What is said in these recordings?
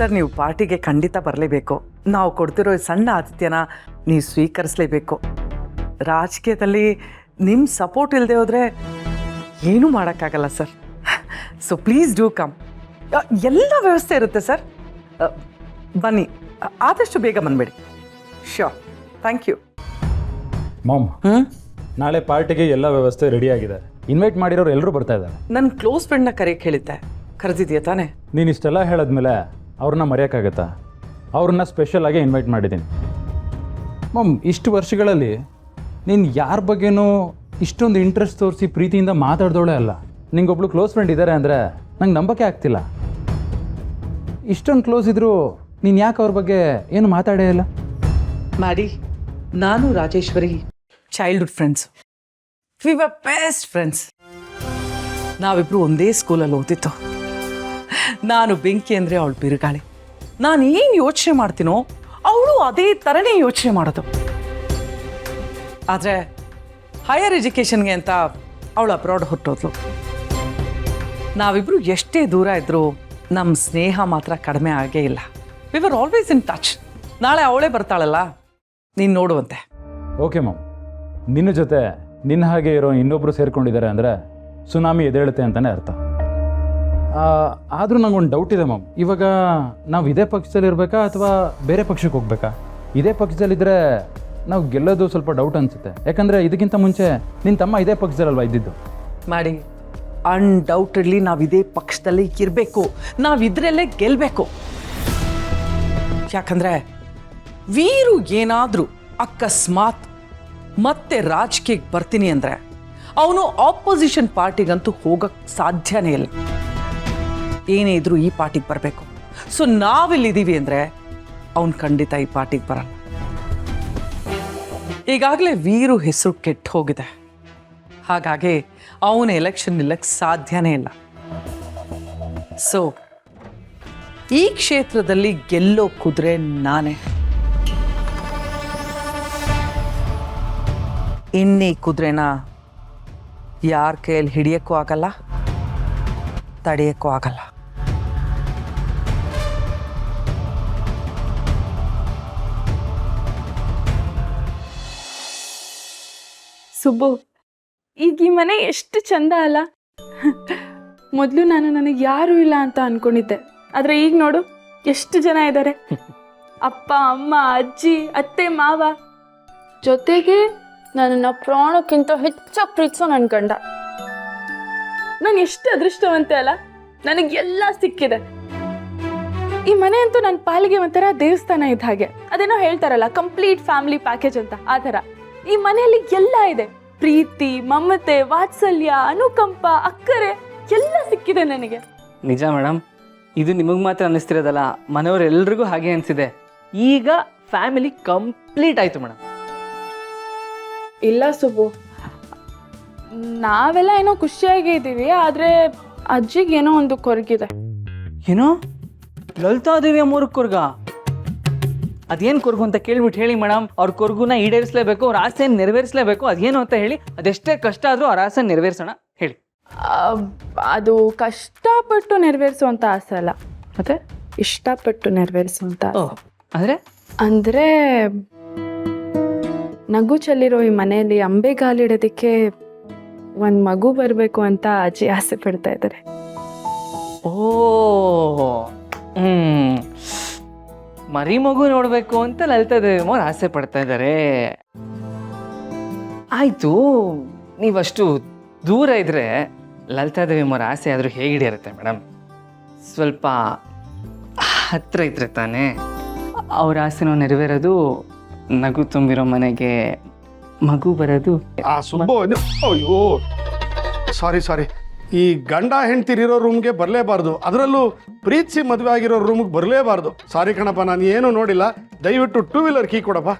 Sir ನೀವು ಪಾರ್ಟಿಗೆ ಖಂಡಿತ ಬರಲೇಬೇಕು. ನಾವು ಕೊಡ್ತಿರೋ ಈ ಸಣ್ಣ ಆತಿಥ್ಯನ ನೀವು ಸ್ವೀಕರಿಸಲೇಬೇಕು. ರಾಜಕೀಯದಲ್ಲಿ ನಿಮ್ಮ ಸಪೋರ್ಟ್ ಇಲ್ಲದೆ ಹೋದರೆ ಏನೂ ಮಾಡೋಕ್ಕಾಗಲ್ಲ sir. So please do come. ಎಲ್ಲ ವ್ಯವಸ್ಥೆ ಇರುತ್ತೆ ಸರ್. ಬನ್ನಿ, ಆದಷ್ಟು ಬೇಗ ಬಂದುಬಿಡಿ. ಶ್ಯೂರ್. Thank you. ಮಾಮ್, ನಾಳೆ ಪಾರ್ಟಿಗೆ ಎಲ್ಲ ವ್ಯವಸ್ಥೆ ರೆಡಿ ಆಗಿದೆ. ಇನ್ವೈಟ್ ಮಾಡಿರೋರು ಎಲ್ಲರೂ ಬರ್ತಾ ಇದ್ದಾರೆ. ನನ್ನ ಕ್ಲೋಸ್ ಫ್ರೆಂಡ್ನ ಕರೆಯಕ್ಕೆ ಹೇಳಿದ್ದೆ, ಕರೆದಿದ್ಯಾ ತಾನೇ? ನೀನು ಇಷ್ಟೆಲ್ಲ ಹೇಳಿದ್ಮೇಲೆ ಅವ್ರನ್ನ ಮರೆಯೋಕ್ಕಾಗತ್ತಾ? ಅವ್ರನ್ನ ಸ್ಪೆಷಲಾಗಿ ಇನ್ವೈಟ್ ಮಾಡಿದ್ದೀನಿ. ಮಾಮ್, ಇಷ್ಟು ವರ್ಷಗಳಲ್ಲಿ ನೀನು ಯಾರ ಬಗ್ಗೆನೂ ಇಷ್ಟೊಂದು ಇಂಟ್ರೆಸ್ಟ್ ತೋರಿಸಿ ಪ್ರೀತಿಯಿಂದ ಮಾತಾಡ್ದೋಳೆ ಅಲ್ಲ. ನಿಂಗೊಬ್ಳು ಕ್ಲೋಸ್ ಫ್ರೆಂಡ್ ಇದ್ದಾರೆ ಅಂದರೆ ನಂಗೆ ನಂಬಕ್ಕೆ ಆಗ್ತಿಲ್ಲ. ಇಷ್ಟೊಂದು ಕ್ಲೋಸ್ ಇದ್ದರೂ ನೀನು ಯಾಕೆ ಅವ್ರ ಬಗ್ಗೆ ಏನು ಮಾತಾಡೇ ಇಲ್ಲ? ಮಾಡಿ, ನಾನು Rajeshwari childhood friends. We were best friends. ನಾವಿಬ್ರು ಒಂದೇ ಸ್ಕೂಲಲ್ಲಿ ಓದಿತ್ತು. ನಾನು ಬೆಂಕಿ ಅಂದರೆ ಅವಳು ಬಿರುಗಾಳಿ. ನಾನು ಏನು ಯೋಚನೆ ಮಾಡ್ತೀನೋ ಅವಳು ಅದೇ ಥರನೇ ಯೋಚನೆ ಮಾಡೋದು. ಆದರೆ ಹೈಯರ್ ಎಜುಕೇಷನ್ಗೆ ಅಂತ ಅವಳು ಅಬ್ರಾಡ್ ಹೊರಟೋದ್ಲು. ನಾವಿಬ್ರು ಎಷ್ಟೇ ದೂರ ಇದ್ದರೂ ನಮ್ಮ ಸ್ನೇಹ ಮಾತ್ರ ಕಡಿಮೆ ಆಗೇ ಇಲ್ಲ. We were always in touch. ನಾಳೆ ಅವಳೇ ಬರ್ತಾಳಲ್ಲ, ನೀನು ನೋಡುವಂತೆ. ಓಕೆ ಮಾಮ್, ನಿನ್ನ ಜೊತೆ ನಿನ್ನ ಹಾಗೆ ಇರೋ ಇನ್ನೊಬ್ಬರು ಸೇರ್ಕೊಂಡಿದ್ದಾರೆ ಅಂದರೆ ಸುನಾಮಿ ಎದ್ದೇಳುತ್ತೆ ಅಂತಲೇ ಅರ್ಥ. ಆದರೂ ನಂಗೊಂದು ಡೌಟ್ ಇದೆ ಮಾಮ್. ಇವಾಗ ನಾವು ಇದೇ ಪಕ್ಷದಲ್ಲಿ ಇರಬೇಕಾ ಅಥವಾ ಬೇರೆ ಪಕ್ಷಕ್ಕೆ ಹೋಗ್ಬೇಕಾ? ಇದೇ ಪಕ್ಷದಲ್ಲಿದ್ದರೆ ನಾವು ಗೆಲ್ಲೋದು ಸ್ವಲ್ಪ ಡೌಟ್ ಅನಿಸುತ್ತೆ. ಯಾಕಂದರೆ ಇದಕ್ಕಿಂತ ಮುಂಚೆ ನಿನ್ನ ತಮ್ಮ ಇದೇ ಪಕ್ಷದಲ್ಲಲ್ವ ಇದ್ದಿದ್ದು? ಮಾಡಿ, ಅನ್ಡೌಟೆಡ್ಲಿ ನಾವು ಇದೇ ಪಕ್ಷದಲ್ಲಿ ಇರಬೇಕು. ನಾವಿದ್ರಲ್ಲೇ ಗೆಲ್ಲಬೇಕು. ಯಾಕಂದರೆ ವೀರು ಏನಾದರೂ ಅಕಸ್ಮಾತ್ ಮತ್ತೆ ರಾಜಕೀಯಕ್ಕೆ ಬರ್ತೀನಿ ಅಂದರೆ ಅವನು ಆಪೋಸಿಷನ್ ಪಾರ್ಟಿಗಂತೂ ಹೋಗಕ್ಕೆ ಸಾಧ್ಯನೇ ಇಲ್ಲ. ಏನೇ ಇದ್ರೂ ಈ ಪಾರ್ಟಿಗೆ ಬರಬೇಕು. ಸೊ ನಾವಿಲ್ಲಿದ್ದೀವಿ ಅಂದರೆ ಅವನು ಖಂಡಿತ ಈ ಪಾರ್ಟಿಗೆ ಬರಲ್ಲ. ಈಗಾಗಲೇ ವೀರು ಹೆಸರು ಕೆಟ್ಟು ಹೋಗಿದೆ. ಹಾಗಾಗಿ ಅವನ ಎಲೆಕ್ಷನ್ ನಿಲ್ಲಕ್ಕೆ ಸಾಧ್ಯನೇ ಇಲ್ಲ. ಸೊ ಈ ಕ್ಷೇತ್ರದಲ್ಲಿ ಗೆಲ್ಲೋ ಕುದುರೆ ನಾನೇ. ಇನ್ನೀ ಕುದುರೆನ ಯಾರ ಕೈಯಲ್ಲಿ ಹಿಡಿಯೋಕ್ಕೂ ಆಗಲ್ಲ, ತಡೆಯೋಕ್ಕೂ ಆಗಲ್ಲ. ಸುಬ್ಬು, ಈಗ ಈ ಮನೆ ಎಷ್ಟು ಚಂದ ಅಲ್ಲ. ಮೊದಲು ನಾನು ನನಗೆ ಯಾರೂ ಇಲ್ಲ ಅಂತ ಅನ್ಕೊಂಡಿದ್ದೆ, ಆದರೆ ಈಗ ನೋಡು ಎಷ್ಟು ಜನ ಇದ್ದಾರೆ. ಅಪ್ಪ, ಅಮ್ಮ, ಅಜ್ಜಿ, ಅತ್ತೆ, ಮಾವ, ಜೊತೆಗೆ ನನ್ನನ್ನು ಪ್ರಾಣಕ್ಕಿಂತ ಹೆಚ್ಚಾಗಿ ಪ್ರೀತಿಸೋ ನನ್ನ ಗಂಡ. ನಾನು ಎಷ್ಟು ಅದೃಷ್ಟವಂತೆ ಅಲ್ಲ, ನನಗೆಲ್ಲ ಸಿಕ್ಕಿದೆ. ಈ ಮನೆ ಅಂತೂ ನನ್ನ ಪಾಲಿಗೆ ಒಂಥರ ದೇವಸ್ಥಾನ ಇದ್ದ ಹಾಗೆ. ಅದೇನೋ ಹೇಳ್ತಾರಲ್ಲ, ಕಂಪ್ಲೀಟ್ ಫ್ಯಾಮಿಲಿ ಪ್ಯಾಕೇಜ್ ಅಂತ, ಆ ಥರ ಈ ಮನೆಯಲ್ಲಿ ಎಲ್ಲ ಇದೆ. ಪ್ರೀತಿ, ಮಮತೆ, ವಾತ್ಸಲ್ಯ, ಅನುಕಂಪ, ಅಕ್ಕರೆ ಎಲ್ಲ ಸಿಕ್ಕಿದೆ ನನಗೆ. ನಿಜ ಮೇಡಮ್, ಇದು ನಿಮಗೆ ಮಾತ್ರ ಅನ್ನಿಸ್ತಿರೋದಲ್ಲ, ಮನೆಯವರೆಲ್ರಿಗೂ ಹಾಗೆ ಅನಿಸಿದೆ. ಈಗ ಫ್ಯಾಮಿಲಿ ಕಂಪ್ಲೀಟ್ ಆಯಿತು ಮೇಡಮ್. ಇಲ್ಲ ಸುಬ್ಬು, ನಾವೆಲ್ಲ ಏನೋ ಖುಷಿಯಾಗಿ ಇದ್ದೀವಿ, ಆದರೆ ಅಜ್ಜಿಗೆ ಏನೋ ಒಂದು ಕೊರಗಿದೆ. ಏನೋ ಲಲಿತಾದೇವಿ ಅಮ್ಮವ್ರ ಕೊರ್ಗ? ಅದೇನು ಕೊರ್ಗು ಅಂತ ಕೇಳ್ಬಿಟ್ಟು ಹೇಳಿ ಮೇಡಮ್. ಅವ್ರ ಕೊರ್ಗುನ ಈಡೇರಿಸಲೇಬೇಕು, ಅವ್ರ ಆಸೆಯನ್ನು ನೆರವೇರಿಸಲೇಬೇಕು. ಅದೇನು ಅಂತ ಹೇಳಿ. ಅದೆಷ್ಟೇ ಕಷ್ಟ ಆದರೂ ಅವ್ರ ಆಸೆ ನೆರವೇರಿಸೋಣ ಹೇಳಿ. ಅದು ಕಷ್ಟಪಟ್ಟು ನೆರವೇರಿಸುವಂಥ ಆಸೆ ಅಲ್ಲ, ಮತ್ತೆ ಇಷ್ಟಪಟ್ಟು ನೆರವೇರಿಸುವಂಥ ಅಂದರೆ ಅಂದರೆ ನಗು ಚೆಲ್ಲಿರೋ ಈ ಮನೆಯಲ್ಲಿ ಅಂಬೆಗಾಲಿಡೋದಕ್ಕೆ ಒಂದು ಮಗು ಬರಬೇಕು ಅಂತ ಅಜ್ಜಿ ಆಸೆ ಪಡ್ತಾ ಇದ್ದಾರೆ. ಓ, ಮರಿ ಮಗು ನೋಡಬೇಕು ಅಂತ ಲಲಿತಾದೇವಿ ಅಮ್ಮವ್ರು ಆಸೆ ಪಡ್ತಾ ಇದ್ದಾರೆ. ಆಯಿತು, ನೀವಷ್ಟು ದೂರ ಇದ್ದರೆ ಲಲಿತಾದೇವಿ ಅಮ್ಮವ್ರ ಆಸೆ ಆದರೂ ಹೇಗೆ ಹಿಡಿಯಿರುತ್ತೆ ಮೇಡಮ್? ಸ್ವಲ್ಪ ಹತ್ತಿರ ಇದ್ರೆ ತಾನೇ ಅವ್ರ ಆಸೆನೂ ನೆರವೇರೋದು, ನಗು ತುಂಬಿರೋ ಮನೆಗೆ ಮಗು ಬರೋದು. ಸುಬ್ಬು, ಅಯ್ಯೋ ಸಾರಿ, ಈ ಗಂಡ ಹೆಂಡ್ತಿರಿರೋ ರೂಮ್ಗೆ ಬರಲೇಬಾರ್ದು, ಅದರಲ್ಲೂ ಪ್ರೀತಿಸಿ ಮದುವೆ ಆಗಿರೋ ರೂಮ್ಗೆ ಬರಲೇಬಾರ್ದು. ಸಾರಿ ಕಣಪ್ಪ, ನಾನು ಏನೂ ನೋಡಿಲ್ಲ. ದಯವಿಟ್ಟು 2 ವೀಲರ್ ಕೀ ಕೊಡಪ್ಪ.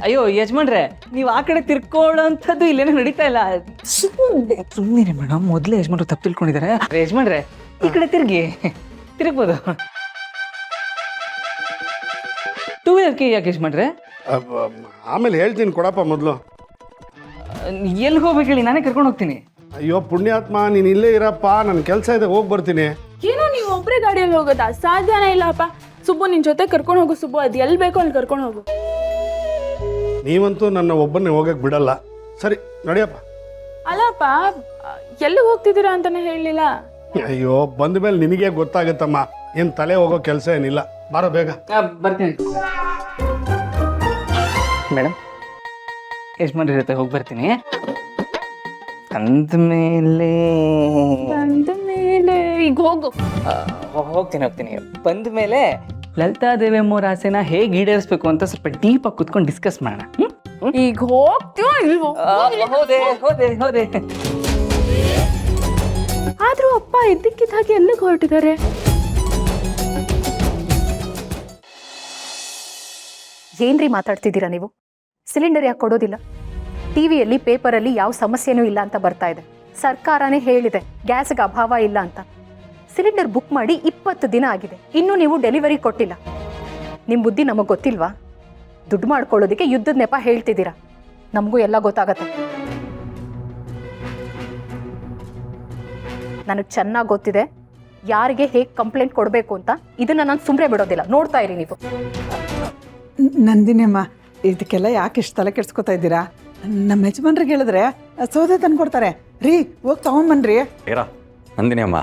ಅಯ್ಯೋ ಯಜಮಾನ್ರೆ, ನೀವು ಆ ಕಡೆ ತಿರ್ಕೊಳ್ಳೋಂಥದ್ದು ಇಲ್ಲೇನೋ ನಡೀತಾ ಇಲ್ಲ. ಸುಮ್ಮನೆ ಮೇಡಮ್, ಮೊದಲೇ ಯಜಮಾನ್ರು ತಪ್ಪು ತಿಳ್ಕೊಂಡಿದ್ದಾರೆ. ಯಜಮಾನ್ರೆ, ಈ ಕಡೆ ತಿರುಗ್ಬೋದು. 2 ವೀಲರ್ ಕೀ ಯಾಕೆ ಯಜಮಾನ್ರೆ? ಆಮೇಲೆ ಹೇಳ್ತೀನಿ, ಕೊಡಪ್ಪ ಮೊದಲು. ಎಲ್ಲಿಗೆ ಹೋಗ್ಬೇಕು ಹೇಳಿ, ನಾನೇ ಕರ್ಕೊಂಡು ಹೋಗ್ತೀನಿ. ಅಯ್ಯೋ ಪುಣ್ಯಾತ್ಮ, ನೀನು ಇಲ್ಲೇ ಇರಪ್ಪ, ನನ್ನ ಕೆಲಸ ಇದೆ, ಹೋಗಿ ಬರ್ತೀನಿ. ಏನೋ ನೀವು ಒಬ್ಬರೇ ಗಾಡಿಯಲ್ಲಿ ಹೋಗೋದಾ? ಸಾಧ್ಯನೇ ಇಲ್ಲಪ್ಪ. ಸುಬ್ಬು ನಿನ್ ಜೊತೆ ಕರ್ಕೊಂಡು ಹೋಗು ಸುಬ್ಬು, ಅದು ಎಲ್ಲಿ ಬೇಕೋ ಅಲ್ಲಿ ಕರ್ಕೊಂಡು ಹೋಗು. ನೀವಂತೂ ನನ್ನ ಒಬ್ಬನ್ನೇ ಹೋಗಕ್ಕೆ ಬಿಡಲ್ಲ. ಸರಿ ನಡಿಯಪ್ಪ. ಅಲ್ಲಪ್ಪ, ಎಲ್ಲಿಗೆ ಹೋಗ್ತಿದ್ದೀರಾ ಅಂತಾನೆ ಹೇಳಲಿಲ್ಲ. ಅಯ್ಯೋ, ಬಂದ ಮೇಲೆ ನಿನಗೆ ಗೊತ್ತಾಗುತ್ತಮ್ಮ, ಏನು ತಲೆ ಹೋಗೋ ಕೆಲಸ ಏನಿಲ್ಲ. ಬಾರೋ ಬೇಗ. ಬರ್ತೀನಿ ಮೇಡಮ್. ಯಜಮಾನ್ರ ಜೊತೆ ಹೋಗಿ ಬರ್ತೀನಿ. ಅಂದಮೇಲೆ ಈಗ ಹೋಗು. ಹೋಗ್ತೀನಿ. ಬಂದ ಮೇಲೆ ಲಲಿತಾ ದೇವಿಯಮ್ಮವ್ರ ಆಸೆನ ಹೇಗೆ ಈಡೇರಿಸ್ಬೇಕು ಅಂತ ಸ್ವಲ್ಪ ಡೀಪಾಗಿ ಕುತ್ಕೊಂಡು ಡಿಸ್ಕಸ್ ಮಾಡೋಣ. ಈಗ ಹೋಗ್ತೀವೋ ಇಲ್ವೋ? ಹೋದೆ. ಆದ್ರೂ ಅಪ್ಪ ಇದ್ದಕ್ಕಿದ್ದ ಹಾಗೆ ಎಲ್ಲಿಗೆ ಹೊರಟಿದ್ದಾರೆ? ಏನ್ರಿ ಮಾತಾಡ್ತಿದ್ದೀರಾ ನೀವು? ಸಿಲಿಂಡರ್ ಯಾಕೆ ಕೊಡೋದಿಲ್ಲ? ಟಿವಿಯಲ್ಲಿ ಪೇಪರಲ್ಲಿ ಯಾವ ಸಮಸ್ಯೆನೂ ಇಲ್ಲ ಅಂತ ಬರ್ತಾ ಇದೆ. ಸರ್ಕಾರನೇ ಹೇಳಿದೆ ಗ್ಯಾಸ್ಗೆ ಅಭಾವ ಇಲ್ಲ ಅಂತ. ಸಿಲಿಂಡರ್ ಬುಕ್ ಮಾಡಿ 20 ದಿನ ಆಗಿದೆ, ಇನ್ನೂ ನೀವು ಡೆಲಿವರಿ ಕೊಟ್ಟಿಲ್ಲ. ನಿಮ್ಮ ಬುದ್ಧಿ ನಮಗೆ ಗೊತ್ತಿಲ್ವಾ? ದುಡ್ಡು ಮಾಡ್ಕೊಳ್ಳೋದಕ್ಕೆ ಯುದ್ಧದ ನೆಪ ಹೇಳ್ತಿದ್ದೀರಾ. ನಮಗೂ ಎಲ್ಲ ಗೊತ್ತಾಗತ್ತೆ. ನನಗೆ ಚೆನ್ನಾಗಿ ಗೊತ್ತಿದೆ ಯಾರಿಗೆ ಹೇಗೆ ಕಂಪ್ಲೇಂಟ್ ಕೊಡಬೇಕು ಅಂತ. ಇದನ್ನು ನಾನು ಸುಮ್ಮನೆ ಬಿಡೋದಿಲ್ಲ, ನೋಡ್ತಾ ಇರಿ ನೀವು. ನಂದಿನಿಯಮ್ಮ, ಇದಕ್ಕೆಲ್ಲ ಯಾಕೆ ಇಷ್ಟು ತಲೆ ಕೆಡ್ಸ್ಕೊತಾ ಇದ್ದೀರಾ? ನಮ್ಮ ಯಜಮಾನ್ರಿಗೆ ಹೇಳಿದ್ರೆ ಸೌದೆ ತಂದು ಕೊಡ್ತಾರೆ. ರೀ, ಹೋಗಿ ತಗೊಂಬನ್ರಿ. ಏರಾ ನಂದಿನಿ ಅಮ್ಮ,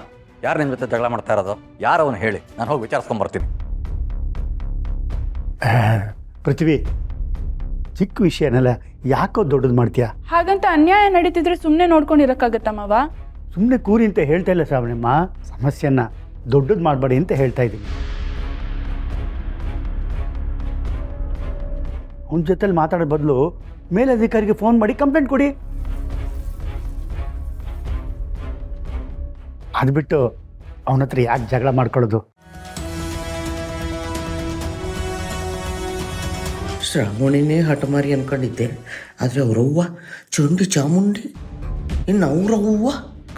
ಯಾರು ನಿಮ್ಮ ಜೊತೆ ಜಗಳ ಮಾಡ್ತಾ ಇರೋದು? ಯಾರು ಅವನು ಹೇಳಿ, ನಾನು ಹೋಗಿ ವಿಚಾರಿಸ್ಕೊಂಬರ್ತೀನಿ. ಪೃಥ್ವಿ, ಚಿಕ್ಕ ವಿಷಯನೆಲ್ಲ ಯಾಕೋ ದೊಡ್ಡದು ಮಾಡ್ತೀಯಾ? ಹಾಗಂತ ಅನ್ಯಾಯ ನಡೀತಿದ್ರೆ ಸುಮ್ಮನೆ ನೋಡ್ಕೊಂಡಿರಕ್ಕಾಗತ್ತಮ್ಮವ? ಸುಮ್ಮನೆ ಕೂರಿ ಅಂತ ಹೇಳ್ತಾ ಇಲ್ಲ ಶ್ರಾವಣಮ್ಮ, ಸಮಸ್ಯೆನ ದೊಡ್ಡದು ಮಾಡಬೇಡಿ ಅಂತ ಹೇಳ್ತಾ ಇದ್ದೀನಿ. ಅವನ ಜೊತೆಲಿ ಮಾತಾಡೋ ಬದಲು ಮೇಲಧಿಕಾರಿಗೆ ಫೋನ್ ಮಾಡಿ ಕಂಪ್ಲೇಂಟ್ ಕೊಡಿ. ಅದು ಬಿಟ್ಟು ಅವನ ಹತ್ರ ಯಾಕೆ ಜಗಳ ಮಾಡ್ಕೊಳ್ಳೋದು? ಶ್ರಾವಣಿನೇ ಹಠಮಾರಿ ಅನ್ಕೊಂಡಿದ್ದೆ, ಆದರೆ ಅವರವ್ವ ಚಂಡಿ ಚಾಮುಂಡಿ, ಇನ್ನು ಅವರವ್ವ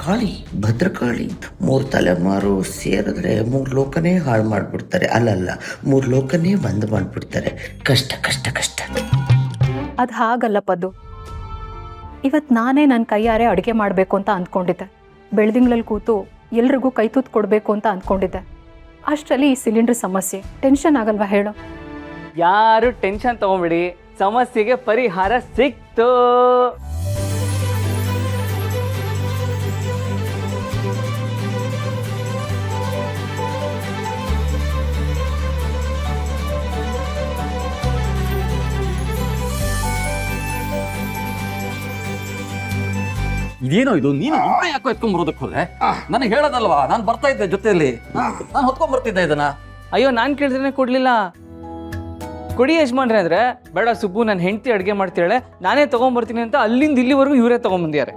ಕಾಳಿ ಭದ್ರಕಾಳಿ. 3 ತಲೆಮಾರು ಸೇರಿದ್ರೆ 3 ಲೋಕನೇ ಹಾಳು ಮಾಡಿಬಿಡ್ತಾರೆ. ಅಲ್ಲಲ್ಲ, 3 ಲೋಕನೇ ಬಂದ್ ಮಾಡಿಬಿಡ್ತಾರೆ. ಕಷ್ಟ ಕಷ್ಟ ಕಷ್ಟ. ಅದು ಹಾಗಲ್ಲ ಪದ್ದು. ಇವತ್ತು ನಾನೇ ನನ್ನ ಕೈಯಾರೆ ಅಡುಗೆ ಮಾಡಬೇಕು ಅಂತ ಅಂದ್ಕೊಂಡಿದ್ದೆ. ಬೆಳ್ದಿಂಗ್ಳಲ್ಲಿ ಕೂತು ಎಲ್ರಿಗೂ ಕೈ ತೂತು ಕೊಡಬೇಕು ಅಂತ ಅಂದ್ಕೊಂಡಿದ್ದೆ. ಅಷ್ಟರಲ್ಲಿ ಈ ಸಿಲಿಂಡರ್ ಸಮಸ್ಯೆ. ಟೆನ್ಷನ್ ಆಗಲ್ವಾ ಹೇಳು? ಯಾರು ಟೆನ್ಷನ್ ತಗೊಂಬಿಡಿ, ಸಮಸ್ಯೆಗೆ ಪರಿಹಾರ ಸಿಕ್ತು. ಇದೇನೋ ಇದು, ನೀನು ಅಮ್ಮ ಯಾಕೋ ಎತ್ಕೊಂಡ್ಬರೋದಕ್ಕೆ ಹೋದೆ? ನನಗೆ ಹೇಳೋದಲ್ವಾ, ನಾನು ಬರ್ತಾ ಇದ್ದೆ ಜೊತೆಯಲ್ಲಿ, ನಾನು ಹೊತ್ಕೊಂಡ್ಬರ್ತಿದ್ದೆ ಇದನ್ನ. ಅಯ್ಯೋ, ನಾನು ಕೇಳಿದ್ರೆ ಕೊಡ್ಲಿಲ್ಲ. ಕೊಡಿ ಯಜಮಾನ್ರೆ ಅಂದ್ರೆ, ಬೇಡ ಸುಬ್ಬು ನನ್ನ ಹೆಂಡತಿ ಅಡುಗೆ ಮಾಡ್ತಾಳೆ, ನಾನೇ ತಗೊಂಡ್ಬರ್ತೀನಿ ಅಂತ ಅಲ್ಲಿಂದ ಇಲ್ಲಿವರೆಗೂ ಇವರೇ ತಗೊಂಡ್ಬಂದಿದ್ದಾರೆ.